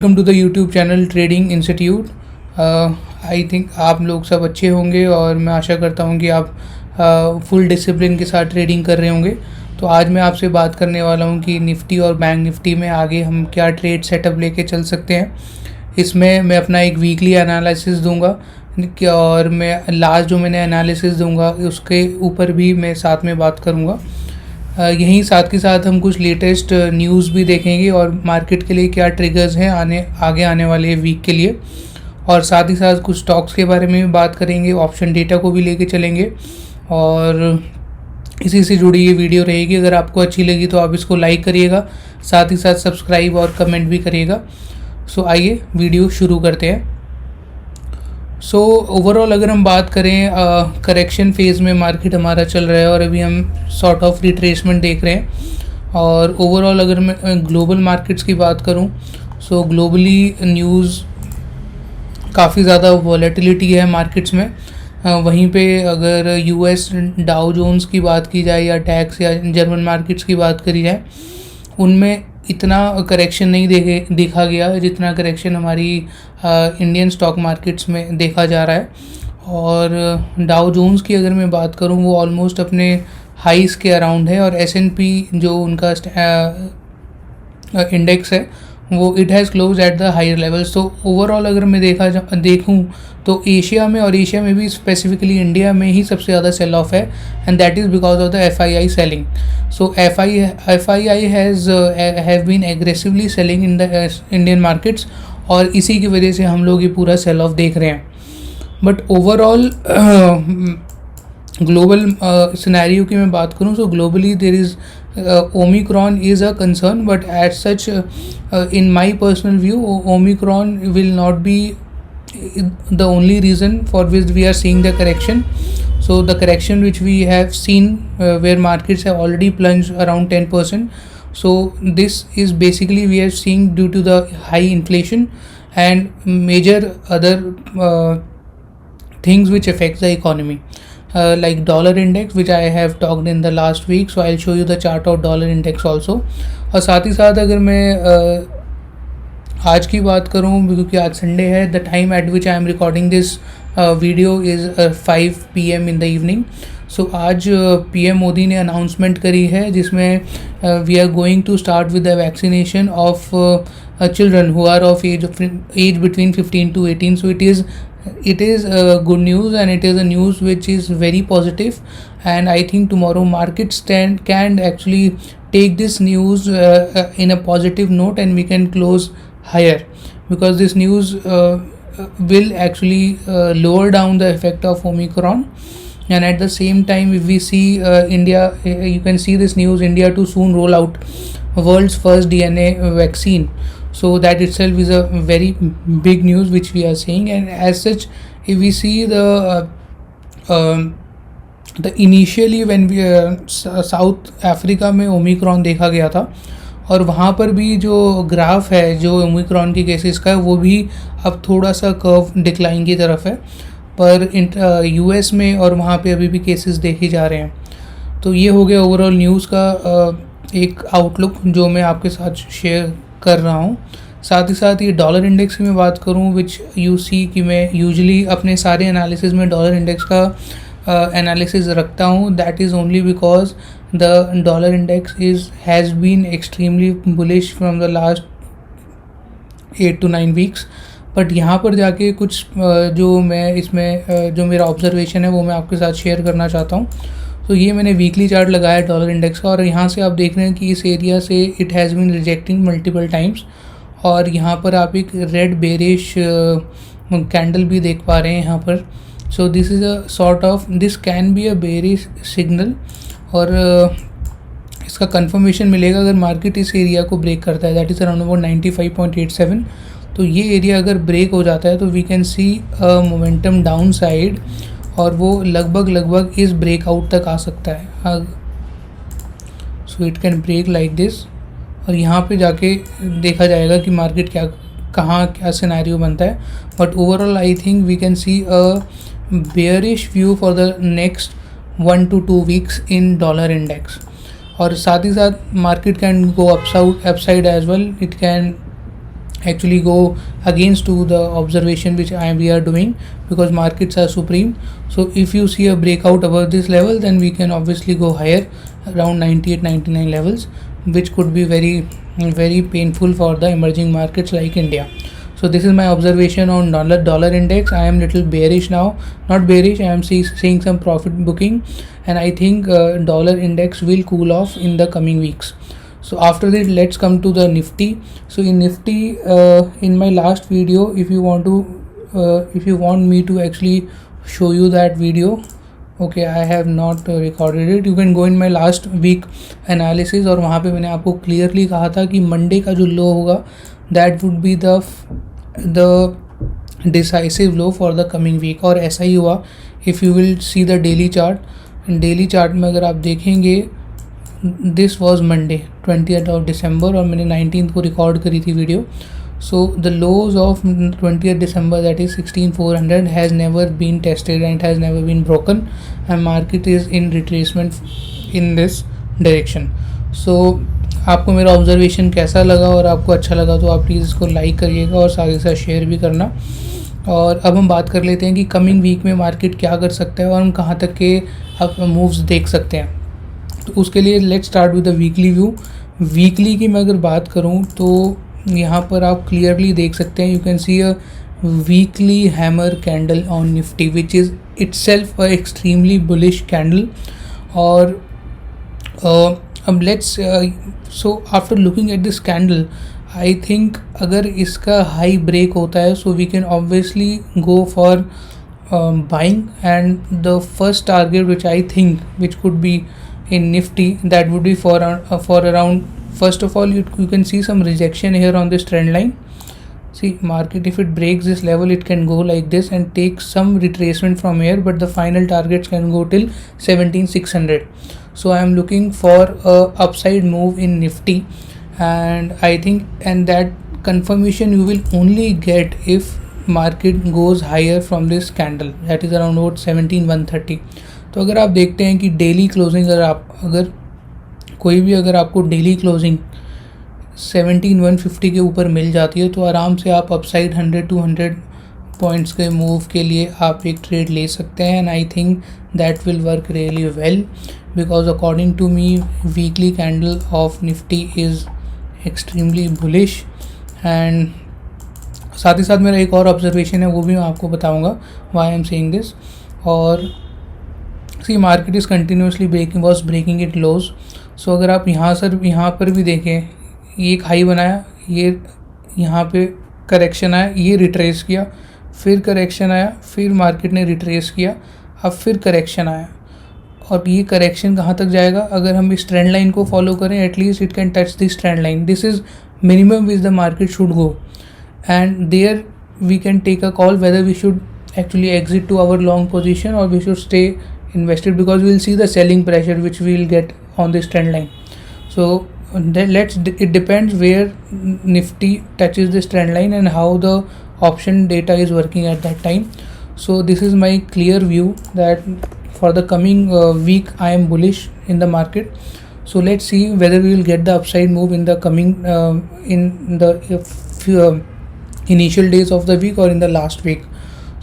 Welcome to the YouTube channel trading institute. I think आप लोग सब अच्छे होंगे और मैं आशा करता हूं कि आप फुल डिसिप्लिन के साथ ट्रेडिंग कर रहे होंगे। तो आज मैं आपसे बात करने वाला हूं कि निफ्टी और बैंक निफ्टी में आगे हम क्या ट्रेड सेटअप लेके चल सकते हैं। इसमें मैं अपना एक वीकली एनालिसिस दूंगा और मैं लास्ट जो मैंने एनालिसिस दूंगा उसके ऊपर भी मैं साथ में बात करूंगा। यहीं साथ के साथ हम कुछ लेटेस्ट न्यूज़ भी देखेंगे और मार्केट के लिए क्या ट्रिगर्स हैं आगे आने वाले वीक के लिए, और साथ ही साथ कुछ स्टॉक्स के बारे में भी बात करेंगे, ऑप्शन डेटा को भी लेके चलेंगे। और इसी से जुड़ी ये वीडियो रहेगी। अगर आपको अच्छी लगी तो आप इसको लाइक करिएगा, साथ ही साथ सब्सक्राइब और कमेंट भी करिएगा। सो आइए वीडियो शुरू करते हैं। सो ओवरऑल अगर हम बात करें, करेक्शन फेज़ में मार्केट हमारा चल रहा है और अभी हम सॉर्ट ऑफ रिट्रेसमेंट देख रहे हैं। और ओवरऑल अगर मैं ग्लोबल मार्केट्स की बात करूं, सो ग्लोबली न्यूज़ काफ़ी ज़्यादा वॉलेटिलिटी है मार्केट्स में। वहीं पे अगर यूएस डाउ जोन्स की बात की जाए या टैक्स या जर्मन मार्केट्स की बात करी जाए, उनमें इतना करेक्शन नहीं देखा गया जितना करेक्शन हमारी इंडियन स्टॉक मार्केट्स में देखा जा रहा है। और डाउ जोन्स की अगर मैं बात करूं, वो ऑलमोस्ट अपने हाइस के अराउंड है, और एस&पी जो उनका इंडेक्स है वो it has close at the higher levels. तो ओवरऑल अगर मैं देखूं तो एशिया में भी स्पेसिफिकली इंडिया में ही सबसे ज़्यादा सेल ऑफ है, and that is because of the FII selling. So FII have been aggressively selling in the Indian markets, और इसी की वजह से हम लोग ये पूरा सेल ऑफ देख रहे हैं। बट ओवरऑल ग्लोबल सिनेरियो की मैं बात करूं, सो globally there is Omicron is a concern, but as such, in my personal view, Omicron will not be the only reason for which we are seeing the correction. So the correction which we have seen, where markets have already plunged around 10%. So this is basically we are seeing due to the high inflation and major other things which affect the economy. Like dollar index, which I have talked in the last week, so I'll show you the chart of dollar index also. और साथ ही साथ अगर मैं आज की बात करूं, क्योंकि आज संडे है, the time at which I am recording this video is 5 PM in the evening. So आज PM मोदी ने अनाउंसमेंट करी है जिसमें we are going to start with the vaccination of children who are of age between 15 to 18. So it is good news, and it is a news which is very positive, and I think tomorrow markets can actually take this news in a positive note, and we can close higher, because this news will actually lower down the effect of Omicron. And at the same time, if we see India, you can see this news, India to soon roll out world's first DNA vaccine. So that itself is a very big news which we are seeing. And as such, if we see the initially when we south Africa में Omicron देखा गया था, और वहाँ पर भी जो graph है जो ओमिक्रॉन की केसेस का है वो भी अब थोड़ा सा कर्व डिक्लाइन की तरफ है, पर US में और वहाँ पे अभी भी केसेस देखे जा रहे हैं। तो ये हो गया ओवरऑल न्यूज़ का एक आउटलुक जो मैं आपके साथ शेयर कर रहा हूँ। साथ ही साथ ये डॉलर इंडेक्स की मैं बात करूँ, विच यू सी कि मैं यूजुअली अपने सारे एनालिसिस में डॉलर इंडेक्स का एनालिसिस रखता हूँ। That is only because the dollar index has been extremely bullish from the last 8 to 9 weeks. But यहाँ पर जाके कुछ जो मैं इसमें जो मेरा ऑब्जर्वेशन है वो मैं आपके साथ शेयर करना चाहता हूँ। तो ये मैंने वीकली चार्ट लगाया डॉलर इंडेक्स का, और यहाँ से आप देख रहे हैं कि इस एरिया से it has been rejecting multiple times, और यहाँ पर आप एक रेड बेरिश कैंडल भी देख पा रहे हैं यहाँ पर। So this is a sort of, this can be a bearish signal, और इसका कंफर्मेशन मिलेगा अगर मार्केट इस एरिया को ब्रेक करता है, दैट इज़ अराउंड अबाउट 95.87। तो ये एरिया अगर ब्रेक हो जाता है तो we can see a momentum down side, और वो लगभग इस ब्रेकआउट तक आ सकता है। So it can break like this, और यहाँ पे जाके देखा जाएगा कि मार्केट क्या सिनेरियो बनता है। But overall I think we can see a bearish view for the next 1 to 2 weeks in dollar index. और साथ ही साथ market can go upside as well, it can actually go against to the observation which we are doing, because markets are supreme. So if you see a breakout above this level, then we can obviously go higher around 98 99 levels, which could be very painful for the emerging markets like India. So this is my observation on dollar index. I am little bearish now, not bearish, I am seeing some profit booking, and I think dollar index will cool off in the coming weeks. So after that, let's come to the Nifty. So in Nifty, in my last video, if you want me to actually show you that video, okay, I have not recorded it. You can go in my last week analysis, और वहाँ पे मैंने आपको clearly कहा था कि Monday का जो लो होगा, that would be the decisive low for the coming week, और ऐसा ही हुआ. If you will see the daily chart में अगर आप देखेंगे, this was Monday 20th of December, और मैंने 19th को रिकॉर्ड करी थी video. So the lows of 20th December, that is 16,400, has never been tested and has never been broken, and market is in retracement in this direction. So आपको मेरा observation कैसा लगा, और आपको अच्छा लगा तो आप प्लीज़ इसको लाइक करिएगा और साथ ही साथ शेयर भी करना. और अब हम बात कर लेते हैं कि कमिंग वीक में मार्केट क्या कर सकता है और हम कहाँ तक के अब मूव्स देख सकते हैं. तो उसके लिए let's start with the weekly view. Weekly की मैं अगर बात करूं तो यहाँ पर आप क्लियरली देख सकते हैं, you can see a weekly hammer candle on Nifty which is itself a extremely bullish candle. और अब let's so after looking at this candle, I think अगर इसका हाई ब्रेक होता है, so we can obviously go for buying, and the first target which I think which could be in Nifty, that would be for around, first of all, you can see some rejection here on this trend line. See, market, if it breaks this level, it can go like this and take some retracement from here, but the final targets can go till 17,600. So I am looking for a upside move in Nifty, and I think, and that confirmation you will only get if market goes higher from this candle, that is around what 17,130. तो अगर आप देखते हैं कि daily closing, अगर आपको daily closing 17,150 के ऊपर मिल जाती है, तो आराम से आप अपसाइड 100-200 पॉइंट्स के मूव के लिए आप एक ट्रेड ले सकते हैं. And I think that will work really well, because according to me weekly candle of Nifty is extremely bullish. And साथ ही साथ मेरा एक और ऑब्जर्वेशन है, वो भी मैं आपको बताऊंगा why I am saying this. और see, market is continuously breaking it lows. So अगर आप यहाँ पर भी देखें, ये एक हाई बनाया, ये यहाँ पे करेक्शन आया, ये रिट्रेस किया, फिर करेक्शन आया, फिर मार्केट ने रिट्रेस किया, अब फिर करेक्शन आया. और ये करेक्शन कहाँ तक जाएगा, अगर हम इस ट्रेंड लाइन को फॉलो करें, at least it can touch this trend line. This is minimum which the market should go, and there we can take a call whether we should actually exit to our long position or we should stay invested, because we will see the selling pressure which we will get on this trend line. So it depends where Nifty touches this trend line and how the option data is working at that time. So this is my clear view that for the coming week I am bullish in the market. So let's see whether we will get the upside move in the coming in the initial days of the week or in the last week.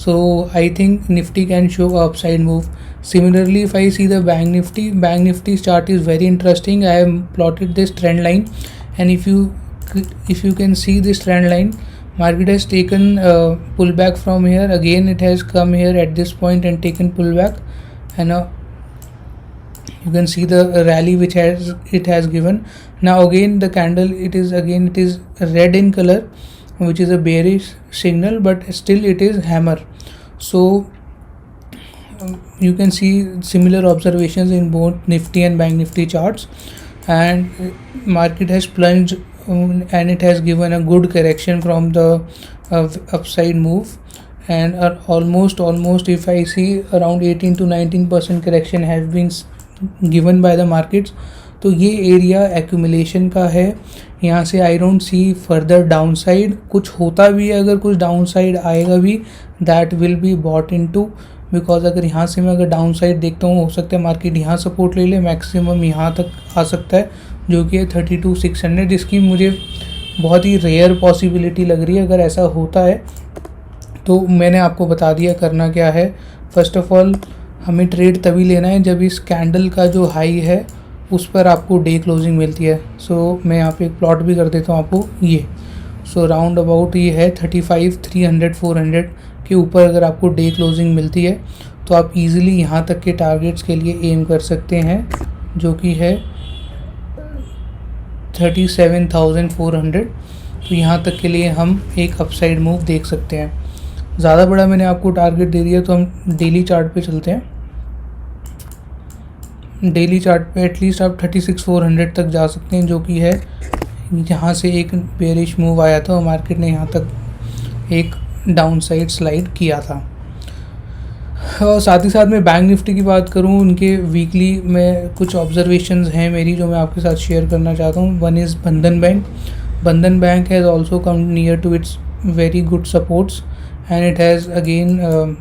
So I think Nifty can show a upside move. Similarly, if I see the Bank Nifty's chart is very interesting. I have plotted this trend line, and if you can see this trend line, market has taken pullback from here. Again, it has come here at this point and taken pullback, and you can see the rally which it has given. Now again the candle, it is red in color, which is a bearish signal, but still it is hammer. So you can see similar observations in both Nifty and Bank Nifty charts, and market has plunged and it has given a good correction from the upside move, and almost if I see around 18 to 19% correction has been given by the markets. तो ये area accumulation का है, यहाँ से I don't see further down side. कुछ होता भी है, अगर कुछ डाउन साइड आएगा भी, that will be bought into, because अगर यहाँ से मैं अगर डाउन साइड देखता हूँ, हो सकता है मार्केट यहाँ सपोर्ट ले ले, मैक्सिमम यहाँ तक आ सकता है, जो कि है 32,600, जिसकी मुझे बहुत ही रेयर पॉसिबिलिटी लग रही है। अगर ऐसा होता है तो मैंने आपको बता दिया करना क्या है। फर्स्ट ऑफ ऑल हमें ट्रेड तभी लेना है जब इस कैंडल का जो हाई है उस पर आपको डे क्लोजिंग मिलती है। सो मैं यहाँ पे एक प्लॉट भी कर देता हूँ आपको ये। सो राउंड अबाउट ये है 35, 300, 400 के ऊपर अगर आपको डे क्लोजिंग मिलती है तो आप इजीली यहाँ तक के टारगेट्स के लिए एम कर सकते हैं, जो कि है 37,400। तो यहाँ तक के लिए हम एक अपसाइड मूव देख सकते हैं। ज़्यादा बड़ा मैंने आपको टारगेट दे दिया, तो हम डेली चार्ट पे चलते हैं। डेली चार्ट पे एटलीस्ट आप 36,400 तक जा सकते हैं, जो कि है यहाँ से एक बेरिश मूव आया था और मार्केट ने यहाँ तक एक डाउन साइड स्लाइड किया था। और साथ ही साथ मैं बैंक निफ्टी की बात करूँ, उनके वीकली में कुछ ऑब्जर्वेशंस हैं मेरी जो मैं आपके साथ शेयर करना चाहता हूँ। One is Bandhan bank. Bandhan bank has also come near to its very good supports and it has again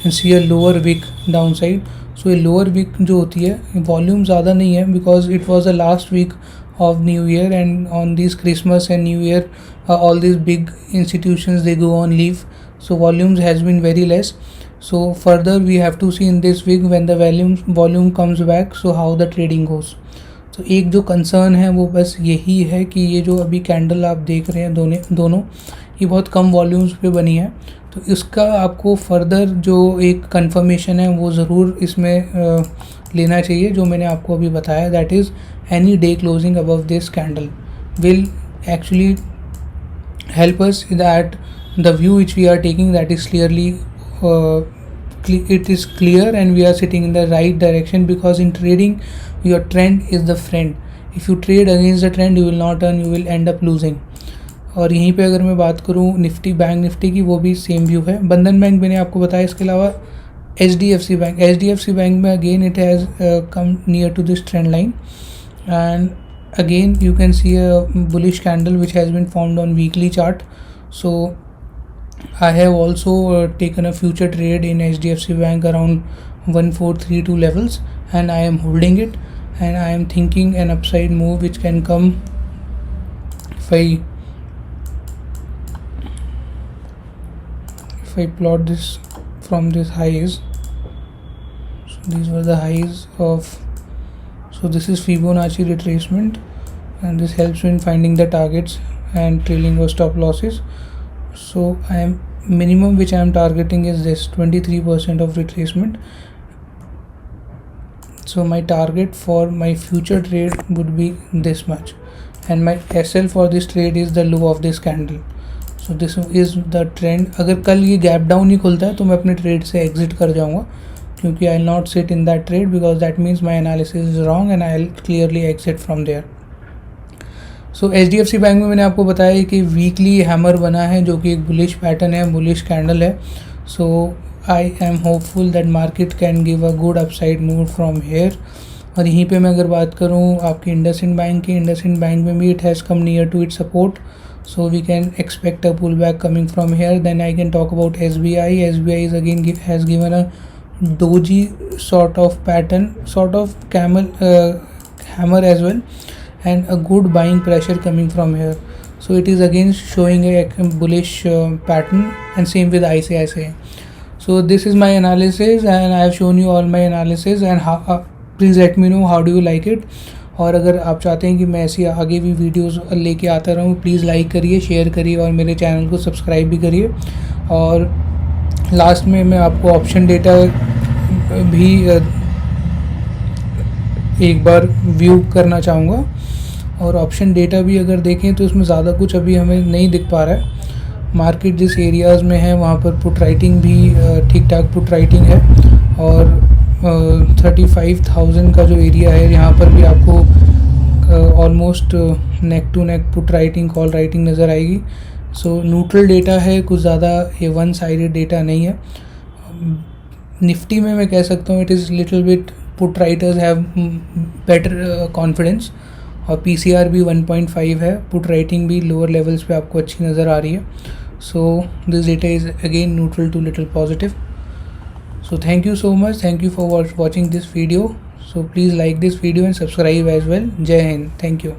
see a lower wick downside. So ये लोअर वीक जो होती है, वॉल्यूम ज़्यादा नहीं है because it was the last week of New Year, and on these Christmas and New Year all these big institutions they go on leave, so volumes has been very less. So further we have to see in this week when the volume comes back, so how the trading goes. तो एक जो concern है वो बस यही है कि ये जो अभी कैंडल आप देख रहे हैं दोनों ये बहुत कम वॉल्यूम्स पे बनी है, तो इसका आपको फर्दर जो एक कंफर्मेशन है वो ज़रूर इसमें लेना चाहिए, जो मैंने आपको अभी बताया। That is any day closing above this candle will actually help us that the view which we are taking, that is clearly it is clear and we are sitting in the right direction, because in trading your trend is the friend. If you trade against the trend you will not earn, you will end up losing. और यहीं पे अगर मैं बात करूँ Nifty bank Nifty की, वो भी सेम व्यू है। बंधन बैंक मैंने आपको बताया, इसके अलावा HDFC बैंक में again it has come near to this trend line, and again you can see a bullish candle which has been formed on weekly chart. So I have also taken a future trade in HDFC Bank around 1432 levels, and I am holding it, and I am thinking an upside move which can come if I plot this from these highs. So these were the highs of, so this is Fibonacci retracement, and this helps me in finding the targets and trailing or stop losses. So I am minimum which I am targeting is this 23% of retracement. So my target for my future trade would be this much, and my SL for this trade is the low of this candle. So this is the trend. अगर कल ये gap down ही खुलता है तो मैं अपने trade से exit कर जाऊँगा, क्योंकि I will not sit in that trade because that means my analysis is wrong and I will clearly exit from there. So HDFC bank में मैंने आपको बताया कि वीकली हैमर बना है, जो कि एक बुलिश पैटर्न है, बुलिश कैंडल है। So I am hopeful that market can give a good upside move from here. और यहीं पे मैं अगर बात करूँ आपकी इंडसइंड बैंक की, इंडसइंड बैंक में भी it has come near to it support, so we can expect a pullback coming from here. Then I can talk about SBI. SBI is again has given a doji sort of pattern, sort of camel hammer as well, and a good buying pressure coming from here. So it is again showing a bullish pattern, and same with ICICI. So this is my analysis, and I have shown you all my analysis, and how, please let me know how do you like it. और अगर आप चाहते हैं कि मैं ऐसी आगे भी वीडियोस लेके आता रहूँ, प्लीज़ लाइक करिए, शेयर करिए और मेरे चैनल को सब्सक्राइब भी करिए। और लास्ट में मैं आपको ऑप्शन डेटा भी एक बार व्यू करना चाहूँगा। और ऑप्शन डेटा भी अगर देखें तो इसमें ज़्यादा कुछ अभी हमें नहीं दिख पा रहा है। मार्केट जिस एरियाज़ में है वहाँ पर पुट राइटिंग भी ठीक ठाक पुट राइटिंग है, और 35,000 का जो एरिया है यहाँ पर भी आपको almost neck to neck put writing, call writing नज़र आएगी। सो न्यूट्रल डेटा है, कुछ ज़्यादा ये वन साइडेड डेटा नहीं है। निफ्टी में मैं कह सकता हूँ it is little bit put writers have better confidence, और PCR भी 1.5 है, पुट राइटिंग भी लोअर लेवल्स पे आपको अच्छी नज़र आ रही है। So this data is again neutral to little positive. So thank you so much. Thank you for watching this video. So please like this video and subscribe as well. Jai Hind. Thank you.